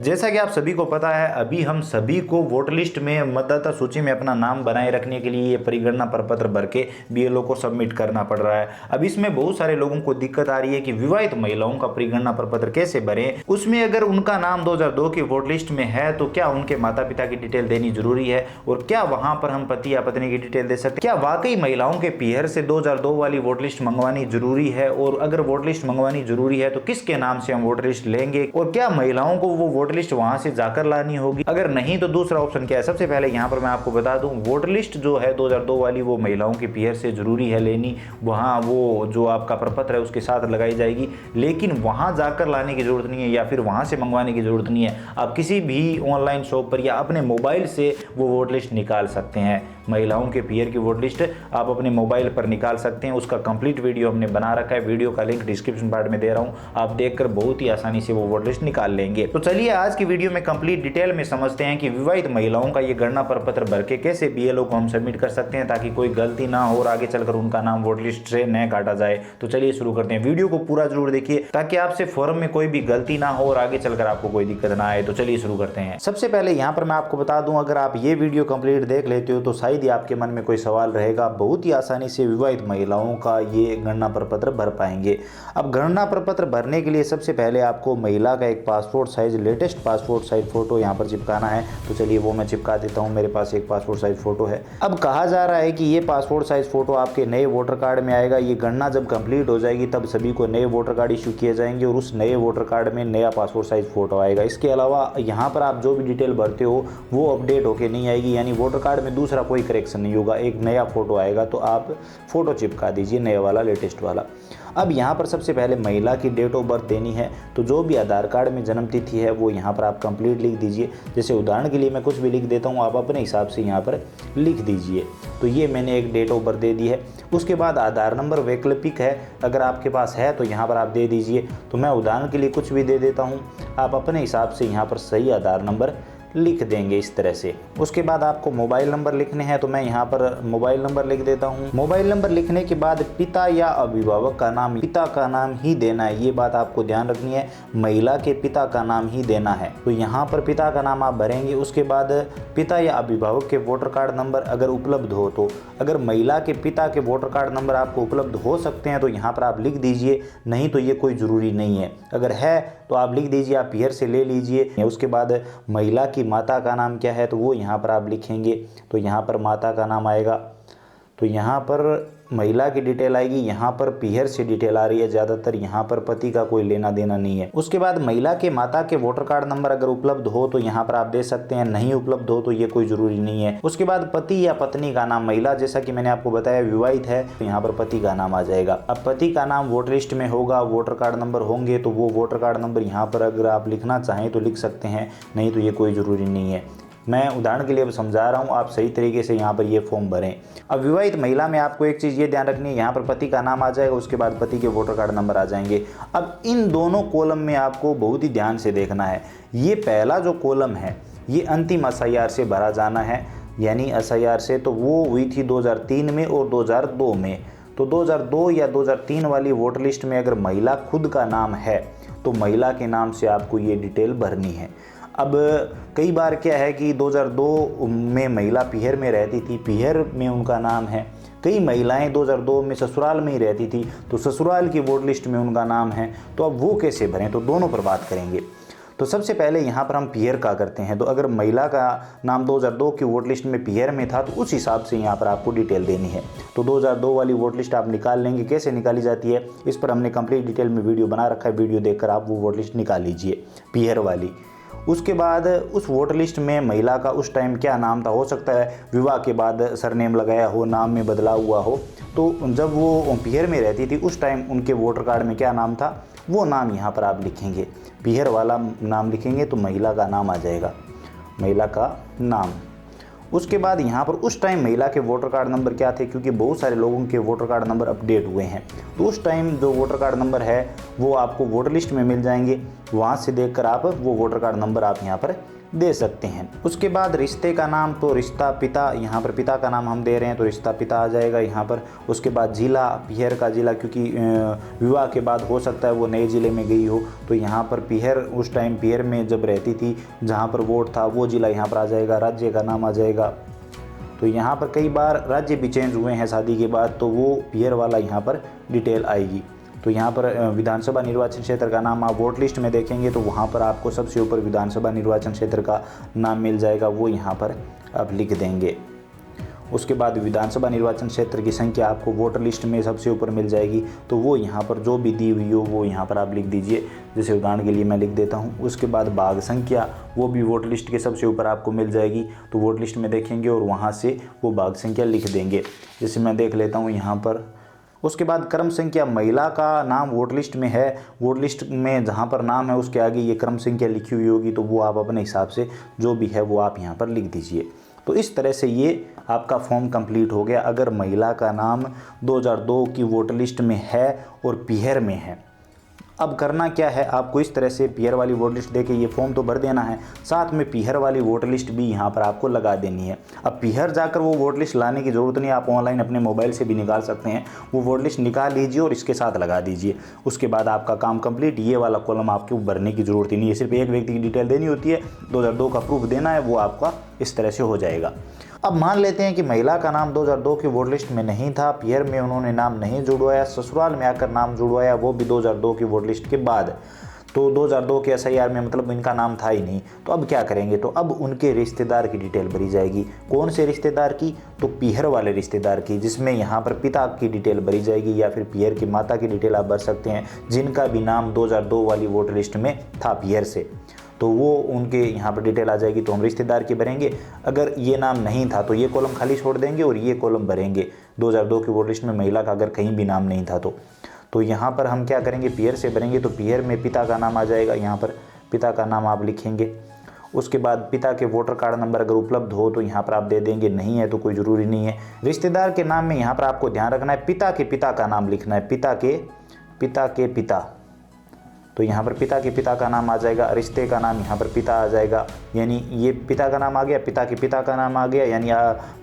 जैसा कि आप सभी को पता है, अभी हम सभी को वोटर लिस्ट में मतदाता सूची में अपना नाम बनाए रखने के लिए ये परिगणना प्रपत्र भर के बीएलओ को सबमिट करना पड़ रहा है। अब इसमें बहुत सारे लोगों को दिक्कत आ रही है कि विवाहित महिलाओं का परिगणना प्रपत्र कैसे भरें। उसमें अगर उनका नाम 2002 की वोटर लिस्ट में है तो क्या उनके माता पिता की डिटेल देनी जरूरी है, और क्या वहां पर हम पति या पत्नी की डिटेल दे सकते हैं? क्या वाकई महिलाओं के पीहर से 2002 वाली वोटर लिस्ट मंगवानी जरूरी है, और अगर वोटर लिस्ट मंगवानी जरूरी है तो किसके नाम से हम वोटर लिस्ट लेंगे, और क्या महिलाओं को वो वोटर लिस्ट वहां से जाकर लानी होगी? अगर नहीं तो दूसरा ऑप्शन क्या है? सबसे पहले यहां पर मैं आपको बता दूं, वोटर लिस्ट जो है 2002 वाली वो महिलाओं के पीहर से जरूरी है लेनी, वहां वो जो आपका प्रपत्र है उसके साथ लगाई जाएगी, लेकिन वहां जाकर लाने की जरूरत नहीं है या फिर वहां से मंगवाने की जरूरत नहीं है। आप किसी भी ऑनलाइन शॉप पर या अपने मोबाइल से वो वोटर लिस्ट निकाल सकते हैं। महिलाओं के पीहर की वोटर लिस्ट आप अपने मोबाइल पर निकाल सकते हैं। उसका कंप्लीट वीडियो हमने बना रखा है, वीडियो का लिंक डिस्क्रिप्शन पार्ट में दे रहा हूं, आप देखकर बहुत ही आसानी से वो वोटर लिस्ट निकाल लेंगे। तो चलिए आज की वीडियो में कंप्लीट डिटेल में समझते हैं कि विवाहित महिलाओं का ये गणना प्रपत्र भर के कैसे बीएलओ को हम सबमिट कर सकते हैं ताकि कोई गलती ना हो और आगे चलकर उनका नाम वोटर लिस्ट से न काटा जाए। तो चलिए शुरू करते हैं। वीडियो को पूरा जरूर देखिए ताकि आपसे फॉर्म में कोई भी गलती ना हो और आगे चलकर आपको कोई दिक्कत ना आए। तो चलिए शुरू करते हैं। सबसे पहले यहाँ पर मैं आपको बता दूं, अगर आप ये वीडियो कंप्लीट देख लेते हो तो शायद ही आपके मन में कोई सवाल रहेगा। बहुत ही आसानी से विवाहित महिलाओं का ये गणना प्रपत्र भर पाएंगे। अब गणना प्रपत्र भरने के लिए सबसे पहले आपको महिला का एक passport size, latest passport size photo यहाँ पर चिपकाना है। तो चलिए वो मैं चिपका देता हूँ। मेरे पास एक पासपोर्ट साइज फोटो है। अब कहा जा रहा है कि ये पासपोर्ट साइज फोटो आपके नए वोटर कार्ड में आएगा। ये गणना जब कंप्लीट हो जाएगी तब सभी को नए वोटर कार्ड इशू किए जाएंगे और उस नए वोटर कार्ड में नया पासपोर्ट साइज फोटो आएगा। इसके अलावा यहाँ पर आप जो भी डिटेल भरते हो वो अपडेट होके नहीं आएगी, यानी वोटर कार्ड में दूसरा कोई करेक्शन नहीं होगा। एक नया फोटो आएगा तो आप फोटो चिपका दीजिए, नया वाला, लेटेस्ट वाला। अब यहाँ पर सबसे पहले महिला की डेट ऑफ बर्थ देनी है। तो जो भी आधार कार्ड में जन्म तिथि है वो यहाँ पर आप कंप्लीट लिख दीजिए। जैसे उदाहरण के लिए मैं कुछ भी लिख देता हूँ, आप अपने हिसाब से यहाँ पर लिख दीजिए। तो ये मैंने एक डेट ऑफ बर्थ दे दी है। उसके बाद आधार नंबर वैकल्पिक है, अगर आपके पास है तो यहाँ पर आप दे दीजिए। तो मैं उदाहरण के लिए कुछ भी दे देता हूँ, आप अपने हिसाब से यहाँ पर सही आधार नंबर लिख देंगे इस तरह से। उसके बाद आपको मोबाइल नंबर लिखने हैं, तो मैं यहाँ पर मोबाइल नंबर लिख देता हूँ। मोबाइल नंबर लिखने के बाद पिता या अभिभावक का नाम, पिता का नाम ही देना है। ये बात आपको ध्यान रखनी है, महिला के पिता का नाम ही देना है। तो यहाँ पर पिता का नाम आप भरेंगे। उसके बाद पिता या अभिभावक के वोटर कार्ड नंबर अगर उपलब्ध हो तो, अगर महिला के पिता के वोटर कार्ड नंबर आपको उपलब्ध हो सकते हैं तो यहाँ पर आप लिख दीजिए, नहीं तो ये कोई ज़रूरी नहीं है। अगर है तो आप लिख दीजिए, आप पीहर से ले लीजिए। उसके बाद महिला की माता का नाम क्या है तो वो यहाँ पर आप लिखेंगे। तो यहाँ पर माता का नाम आएगा, तो यहाँ पर महिला की डिटेल आएगी। यहाँ पर पीहर से डिटेल आ रही है ज़्यादातर, यहाँ पर पति का कोई लेना देना नहीं है। उसके बाद महिला के माता के वोटर कार्ड नंबर अगर उपलब्ध हो तो यहाँ पर आप दे सकते हैं, नहीं उपलब्ध हो तो ये कोई ज़रूरी नहीं है। उसके बाद पति या पत्नी का नाम, महिला जैसा कि मैंने आपको बताया विवाहित है तो यहाँ पर पति का नाम आ जाएगा। अब पति का नाम वोटर लिस्ट में होगा, वोटर कार्ड नंबर होंगे तो वो वोटर कार्ड नंबर यहाँ पर अगर आप लिखना चाहें तो लिख सकते हैं, नहीं तो ये कोई ज़रूरी नहीं है। मैं उदाहरण के लिए अब समझा रहा हूँ, आप सही तरीके से यहाँ पर ये फॉर्म भरें। अब विवाहित महिला में आपको एक चीज़ ये ध्यान रखनी है, यहाँ पर पति का नाम आ जाएगा, उसके बाद पति के वोटर कार्ड नंबर आ जाएंगे। अब इन दोनों कॉलम में आपको बहुत ही ध्यान से देखना है। ये पहला जो कॉलम है ये अंतिम एसआईआर से भरा जाना है, यानी एसआईआर से तो वो हुई थी 2003 में और 2002 में। तो 2002 या 2003 वाली वोटर लिस्ट में अगर महिला खुद का नाम है तो महिला के नाम से आपको ये डिटेल भरनी है। अब कई बार क्या है कि 2002 में महिला पीहर में रहती थी, पीहर में उनका नाम है। कई महिलाएं 2002 में ससुराल में ही रहती थी तो ससुराल की वोटर लिस्ट में उनका नाम है, तो अब वो कैसे भरें, तो दोनों पर बात करेंगे। तो सबसे पहले यहाँ पर हम पीहर का करते हैं। तो अगर महिला का नाम 2002 की वोट लिस्ट में पीहर में था तो उस हिसाब से यहाँ पर आपको डिटेल देनी है। तो 2002 वाली वोट लिस्ट आप निकाल लेंगे। कैसे निकाली जाती है इस पर हमने कंप्लीट डिटेल में वीडियो बना रखा है, वीडियो देखकर आप वो वोट लिस्ट निकाल लीजिए पीहर वाली। उसके बाद उस वोटर लिस्ट में महिला का उस टाइम क्या नाम था, हो सकता है विवाह के बाद सरनेम लगाया हो, नाम में बदलाव हुआ हो। तो जब वो पीहर में रहती थी उस टाइम उनके वोटर कार्ड में क्या नाम था वो नाम यहाँ पर आप लिखेंगे। पीहर वाला नाम लिखेंगे तो महिला का नाम आ जाएगा, महिला का नाम। उसके बाद यहाँ पर उस टाइम महिला के वोटर कार्ड नंबर क्या थे, क्योंकि बहुत सारे लोगों के वोटर कार्ड नंबर अपडेट हुए हैं। तो उस टाइम जो वोटर कार्ड नंबर है वो आपको वोटर लिस्ट में मिल जाएंगे। वहाँ से देखकर आप वो वोटर कार्ड नंबर आप यहाँ पर दे सकते हैं। उसके बाद रिश्ते का नाम, तो रिश्ता पिता, यहाँ पर पिता का नाम हम दे रहे हैं तो रिश्ता पिता आ जाएगा यहाँ पर। उसके बाद जिला, पीहर का जिला, क्योंकि विवाह के बाद हो सकता है वो नए ज़िले में गई हो, तो यहाँ पर पीहर, उस टाइम पीहर में जब रहती थी जहाँ पर वोट था वो ज़िला यहाँ पर आ जाएगा। राज्य का नाम आ जाएगा। तो यहाँ पर कई बार राज्य भी चेंज हुए हैं शादी के बाद, तो वो पीहर वाला यहाँ पर डिटेल आएगी। तो यहाँ पर विधानसभा निर्वाचन क्षेत्र का नाम आप वोट लिस्ट में देखेंगे तो वहाँ पर आपको सबसे ऊपर विधानसभा निर्वाचन क्षेत्र का नाम मिल जाएगा, वो यहाँ पर आप लिख देंगे। उसके बाद विधानसभा निर्वाचन क्षेत्र की संख्या आपको वोटर लिस्ट में सबसे ऊपर मिल जाएगी, तो वो यहाँ पर जो भी दी हुई हो वो यहाँ पर आप लिख दीजिए। जैसे उदाहरण के लिए मैं लिख देता हूँ। उसके बाद बाघ संख्या, वो भी वोटर लिस्ट के सबसे ऊपर आपको मिल जाएगी, तो वोटर लिस्ट में देखेंगे और वहाँ से वो बाघ संख्या लिख देंगे। जैसे मैं देख लेता हूँ यहाँ पर। उसके बाद क्रम संख्या, महिला का नाम वोट लिस्ट में है, वोट लिस्ट में जहाँ पर नाम है उसके आगे ये क्रम संख्या लिखी हुई होगी, तो वो आप अपने हिसाब से जो भी है वो आप यहाँ पर लिख दीजिए। तो इस तरह से ये आपका फॉर्म कंप्लीट हो गया अगर महिला का नाम 2002 की वोटर लिस्ट में है और पीहर में है। अब करना क्या है, आपको इस तरह से पीहर वाली वोटर लिस्ट देके ये फॉर्म तो भर देना है, साथ में पीहर वाली वोटर लिस्ट भी यहाँ पर आपको लगा देनी है। अब पीहर जाकर वो वोटर लिस्ट लाने की ज़रूरत नहीं, आप ऑनलाइन अपने मोबाइल से भी निकाल सकते हैं। वो वोटर लिस्ट निकाल लीजिए और इसके साथ लगा दीजिए। उसके बाद आपका काम कंप्लीट। ये वाला कॉलम आपको भरने की ज़रूरत ही नहीं है, सिर्फ एक व्यक्ति की डिटेल देनी होती है, 2002 का प्रूफ देना है, वो आपका इस तरह से हो जाएगा। अब मान लेते हैं कि महिला का नाम 2002 की वोटर लिस्ट में नहीं था, पीहर में उन्होंने नाम नहीं जुड़वाया, ससुराल में आकर नाम जुड़वाया, वो भी 2002 की वोटर लिस्ट के बाद। तो 2002 के SIR में मतलब इनका नाम था ही नहीं, तो अब क्या करेंगे, तो अब उनके रिश्तेदार की डिटेल भरी जाएगी। कौन से रिश्तेदार की, तो पीहर वाले रिश्तेदार की, जिसमें यहाँ पर पिता की डिटेल भरी जाएगी या फिर पीहर की माता की डिटेल आप भर सकते हैं, जिनका भी नाम 2002 वाली वोटर लिस्ट में था पीहर से, तो वो उनके यहाँ पर डिटेल आ जाएगी। तो हम रिश्तेदार की भरेंगे। अगर ये नाम नहीं था तो ये कॉलम खाली छोड़ देंगे और ये कॉलम भरेंगे 2002 की वोटर लिस्ट में महिला का अगर कहीं भी नाम नहीं था तो यहाँ पर हम क्या करेंगे, पीहर से भरेंगे। तो पीहर में पिता का नाम आ जाएगा, यहाँ पर पिता का नाम आप लिखेंगे। उसके बाद पिता के वोटर कार्ड नंबर अगर उपलब्ध हो तो यहाँ पर आप दे देंगे, नहीं है तो कोई ज़रूरी नहीं है। रिश्तेदार के नाम में यहाँ पर आपको ध्यान रखना है, पिता के पिता का नाम लिखना है, पिता के पिता। तो यहाँ पर पिता के पिता का नाम आ जाएगा, रिश्ते का नाम यहाँ पर पिता आ जाएगा, यानी ये पिता का नाम आ गया, पिता के पिता का नाम आ गया, यानी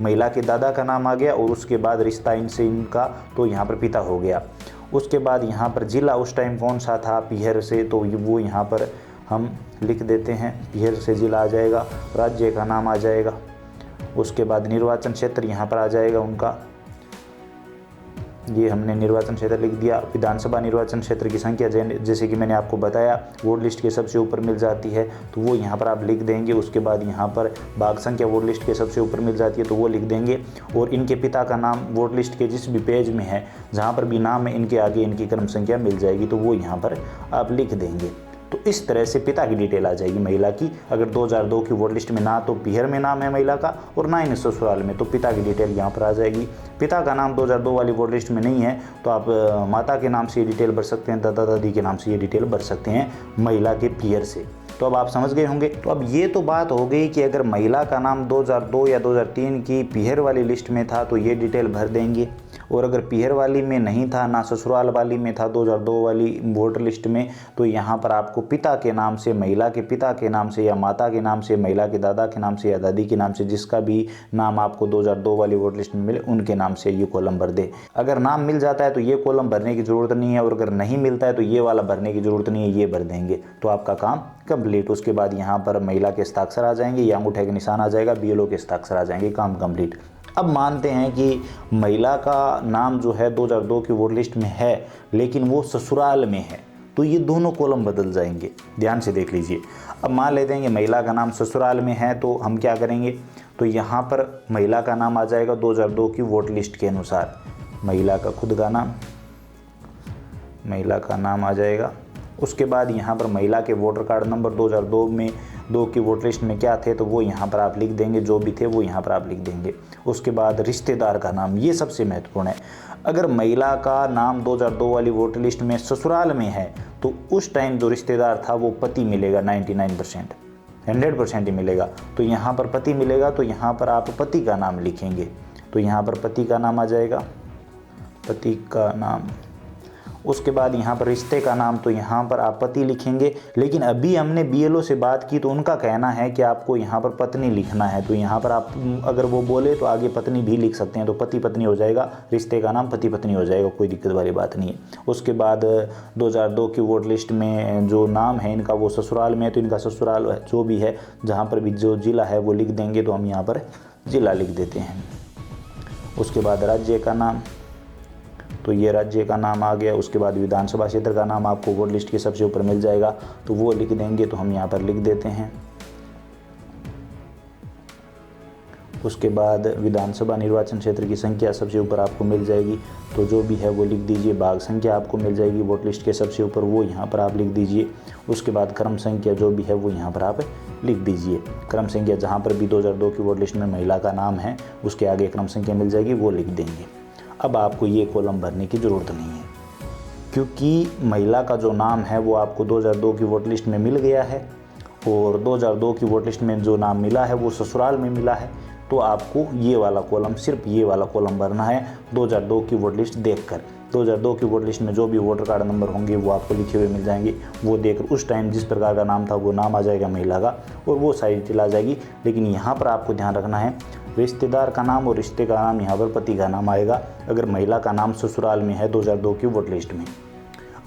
महिला के दादा का नाम आ गया, और उसके बाद रिश्ता इनसे इनका, तो यहाँ पर पिता हो गया। उसके बाद यहाँ पर जिला उस टाइम कौन सा था, पीहर से, तो वो यहाँ पर हम लिख देते हैं, पीहर से जिला आ जाएगा, राज्य का नाम आ जाएगा। उसके बाद निर्वाचन क्षेत्र यहाँ पर आ जाएगा उनका, ये हमने निर्वाचन क्षेत्र लिख दिया। विधानसभा निर्वाचन क्षेत्र की संख्या जैसे कि मैंने आपको बताया वोट लिस्ट के सबसे ऊपर मिल जाती है, तो वो यहाँ पर आप लिख देंगे। उसके बाद यहाँ पर भाग संख्या वोट लिस्ट के सबसे ऊपर मिल जाती है, तो वो लिख देंगे। और इनके पिता का नाम वोट लिस्ट के जिस भी पेज में है, जहाँ पर भी नाम है, इनके आगे इनकी क्रम संख्या मिल जाएगी, तो वो यहाँ पर आप लिख देंगे। तो इस तरह से पिता की डिटेल आ जाएगी महिला की। अगर 2002 की वोट लिस्ट में ना तो पीहर में नाम है महिला का और ना ही ससुराल में, तो पिता की डिटेल यहाँ पर आ जाएगी। पिता का नाम 2002 वाली वोट लिस्ट में नहीं है तो आप माता के नाम से ये डिटेल भर सकते हैं, दादा दादी के नाम से ये डिटेल भर सकते हैं महिला के पीहर से। तो अब आप समझ गए होंगे। तो अब ये तो बात हो गई कि अगर महिला का नाम 2002 या 2003 की पीहर वाली लिस्ट में था तो ये डिटेल भर देंगे, और अगर पीहर वाली में नहीं था, ना ससुराल वाली में था 2002 वाली वोटर लिस्ट में, तो यहाँ पर आपको पिता के नाम से, महिला के पिता के नाम से या माता के नाम से, महिला के दादा के नाम से या दादी के नाम से, जिसका भी नाम आपको 2002 वाली वोटर लिस्ट में मिले उनके नाम से ये कॉलम भर दे। अगर नाम मिल जाता है तो ये कॉलम भरने की ज़रूरत नहीं है, और अगर नहीं मिलता है तो ये वाला भरने की ज़रूरत नहीं है, ये भर देंगे, तो आपका काम कंप्लीट। उसके बाद यहाँ पर महिला के हस्ताक्षर आ जाएंगे या अंगूठे का निशान आ जाएगा, BLO के हस्ताक्षर आ जाएंगे, काम कंप्लीट। अब मानते हैं कि महिला का नाम जो है 2002 की वोट लिस्ट में है लेकिन वो ससुराल में है, तो ये दोनों कॉलम बदल जाएंगे। ध्यान से देख लीजिए। अब मान लेते हैं कि महिला का नाम ससुराल में है, तो हम क्या करेंगे, तो यहाँ पर महिला का नाम आ जाएगा 2002 की वोट लिस्ट के अनुसार, महिला का खुद का नाम, महिला का नाम आ जाएगा। उसके बाद यहाँ पर महिला के वोटर कार्ड नंबर 2002 में 2 की वोटर लिस्ट में क्या थे, तो वो यहाँ पर आप लिख देंगे, जो भी थे वो यहाँ पर आप लिख देंगे। उसके बाद रिश्तेदार का नाम, ये सबसे महत्वपूर्ण है। अगर महिला का नाम 2002 वाली वोटर लिस्ट में ससुराल में है तो उस टाइम जो रिश्तेदार था वो पति मिलेगा, 99%, 100% ही मिलेगा। तो यहाँ पर पति मिलेगा, तो यहाँ पर आप पति का नाम लिखेंगे, तो यहाँ पर पति का नाम आ जाएगा, पति का नाम। उसके बाद यहाँ पर रिश्ते का नाम, तो यहाँ पर आप पति लिखेंगे। लेकिन अभी हमने बीएलओ से बात की तो उनका कहना है कि आपको यहाँ पर पत्नी लिखना है, तो यहाँ पर आप अगर वो बोले तो आगे पत्नी भी लिख सकते हैं, तो पति पत्नी हो जाएगा, रिश्ते का नाम पति पत्नी हो जाएगा, कोई दिक्कत वाली बात नहीं है। उसके बाद 2002 की वोट लिस्ट में जो नाम है इनका वो ससुराल में है, तो इनका ससुराल जो भी है जहाँ पर भी जो जिला है वो लिख देंगे, तो हम यहाँ पर जिला लिख देते हैं। उसके बाद राज्य का नाम, तो ये राज्य का नाम आ गया। उसके बाद विधानसभा क्षेत्र का नाम आपको वोट लिस्ट के सबसे ऊपर मिल जाएगा, तो वो लिख देंगे, तो हम यहाँ पर लिख देते हैं। उसके बाद विधानसभा निर्वाचन क्षेत्र की संख्या सबसे ऊपर आपको मिल जाएगी, तो जो भी है वो लिख दीजिए। भाग संख्या आपको मिल जाएगी वोट लिस्ट के सबसे ऊपर, वो यहाँ पर आप लिख दीजिए। उसके बाद क्रम संख्या जो भी है वो यहाँ पर आप लिख दीजिए। क्रम संख्या जहाँ पर भी 2002 की वोट लिस्ट में महिला का नाम है उसके आगे क्रम संख्या मिल जाएगी, वो लिख देंगे। अब आपको ये कॉलम भरने की ज़रूरत नहीं है, क्योंकि महिला का जो नाम है वो आपको 2002 की वोट लिस्ट में मिल गया है, और 2002 की वोट लिस्ट में जो नाम मिला है वो ससुराल में मिला है, तो आपको ये वाला कॉलम, सिर्फ ये वाला कॉलम भरना है 2002 की वोट लिस्ट देखकर। 2002 की वोट लिस्ट में जो भी वोटर कार्ड नंबर होंगे वो आपको लिखे हुए मिल जाएंगे, वो देखकर उस टाइम जिस प्रकार का नाम था वो नाम आ जाएगा महिला का, और वो सारी डिटेल आ जाएगी। लेकिन यहाँ पर आपको ध्यान रखना है, रिश्तेदार का नाम और रिश्ते का नाम यहाँ पर पति का नाम आएगा, अगर महिला का नाम ससुराल में है 2002 की वोट लिस्ट में।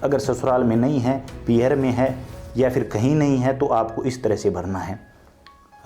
अगर ससुराल में नहीं है, पीहर में है या फिर कहीं नहीं है, तो आपको इस तरह से भरना है।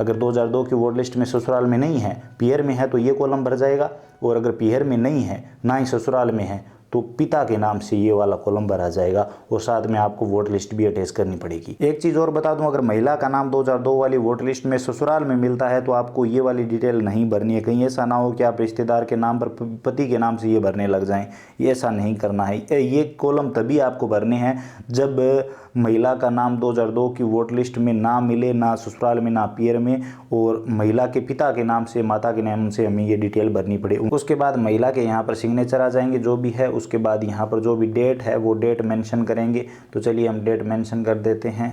अगर 2002 की वोट लिस्ट में ससुराल में नहीं है, पीहर में है, तो ये कॉलम भर जाएगा, और अगर पीहर में नहीं है ना ही ससुराल में है तो पिता के नाम से ये वाला कॉलम भरा जाएगा, और साथ में आपको वोट लिस्ट भी अटैच करनी पड़ेगी। एक चीज़ और बता दूं, अगर महिला का नाम 2002 वाली वोट लिस्ट में ससुराल में मिलता है तो आपको ये वाली डिटेल नहीं भरनी है। कहीं ऐसा ना हो कि आप रिश्तेदार के नाम पर पति के नाम से ये भरने लग जाएं, ये ऐसा नहीं करना है। ये कॉलम तभी आपको भरने हैं जब महिला का नाम 2002 की वोट लिस्ट में ना मिले, ना ससुराल में ना पीहर में, और महिला के पिता के नाम से, माता के नाम से हमें ये डिटेल भरनी पड़े। उसके बाद महिला के यहाँ पर सिग्नेचर आ जाएंगे जो भी है। उसके बाद यहाँ पर जो भी डेट है वो डेट मेंशन करेंगे, तो चलिए हम डेट मेंशन कर देते हैं।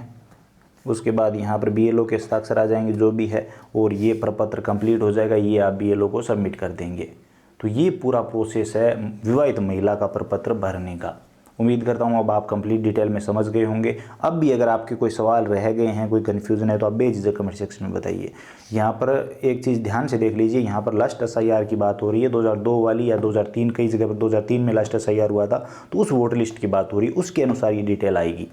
उसके बाद यहाँ पर बीएलओ के हस्ताक्षर आ जाएंगे जो भी है, और ये प्रपत्र कंप्लीट हो जाएगा, ये आप बीएलओ को सबमिट कर देंगे। तो ये पूरा प्रोसेस है विवाहित महिला का प्रपत्र भरने का। उम्मीद करता हूँ अब आप कंप्लीट डिटेल में समझ गए होंगे। अब भी अगर आपके कोई सवाल रह गए हैं, कोई कन्फ्यूज़न है, तो आप बेझिझक कमेंट सेक्शन में बताइए। यहाँ पर एक चीज़ ध्यान से देख लीजिए, यहाँ पर लास्ट एसआईआर की बात हो रही है 2002 वाली, या 2003, कई जगह पर 2003 में लास्ट एसआईआर हुआ था, तो उस वोटर लिस्ट की बात हो रही है, उसके अनुसार ये डिटेल आएगी।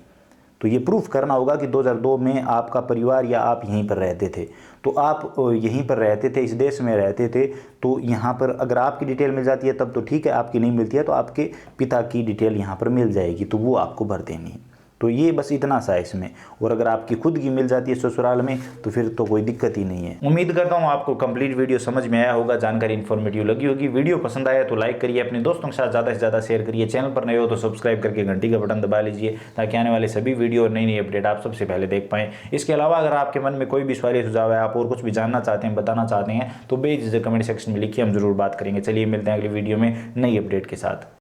तो ये प्रूफ करना होगा कि 2002 में आपका परिवार या आप यहीं पर रहते थे, तो आप यहीं पर रहते थे, इस देश में रहते थे, तो यहाँ पर अगर आपकी डिटेल मिल जाती है तब तो ठीक है, आपकी नहीं मिलती है तो आपके पिता की डिटेल यहाँ पर मिल जाएगी, तो वो आपको भर देनी है। तो ये बस इतना सा है इसमें, और अगर आपकी खुद की मिल जाती है ससुराल में तो फिर तो कोई दिक्कत ही नहीं है। उम्मीद करता हूँ आपको कंप्लीट वीडियो समझ में आया होगा, जानकारी इन्फॉर्मेटिव लगी होगी। वीडियो पसंद आया तो लाइक करिए, अपने दोस्तों के साथ ज़्यादा से ज़्यादा शेयर करिए। चैनल पर नए हो तो सब्सक्राइब करके घंटी का बटन दबा लीजिए, ताकि आने वाले सभी वीडियो और नई नई अपडेट आप सबसे पहले देख पाएँ। इसके अलावा अगर आपके मन में कोई भी सवाल सुझाव है, आप और कुछ भी जानना चाहते हैं, बताना चाहते हैं, तो बेझिझक कमेंट सेक्शन में लिखिए, हम जरूर बात करेंगे। चलिए मिलते हैं अगली वीडियो में नई अपडेट के साथ।